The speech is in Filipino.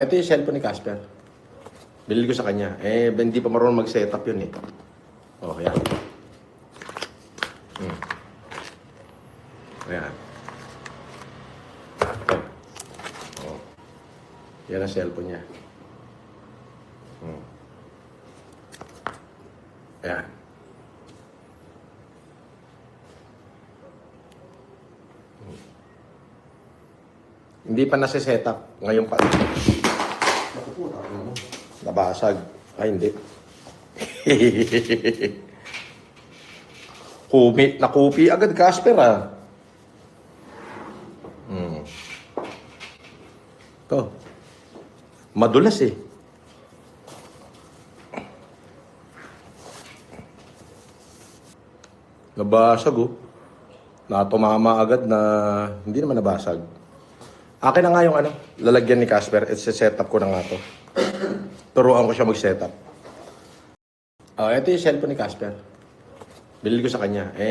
Ito yung cellphone ni Casper. Binili ko sa kanya. Hindi pa marunong mag-setup yun eh. Oh, yan. Ayan. Oh. Yan ang cellphone niya. Ayan. Hindi pa nasa-setup. Ngayon pa. Nabasag. Ay, hindi. Nakupi agad, Casper, ah. Ito. Madulas, eh. Nabasag, oh. Natumama agad na hindi naman nabasag. Akin na nga yung lalagyan ni Casper. Set up ko na nga to. Turuan ko siya mag-setup. Ito yung cellphone ni Casper. Binili ko sa kanya.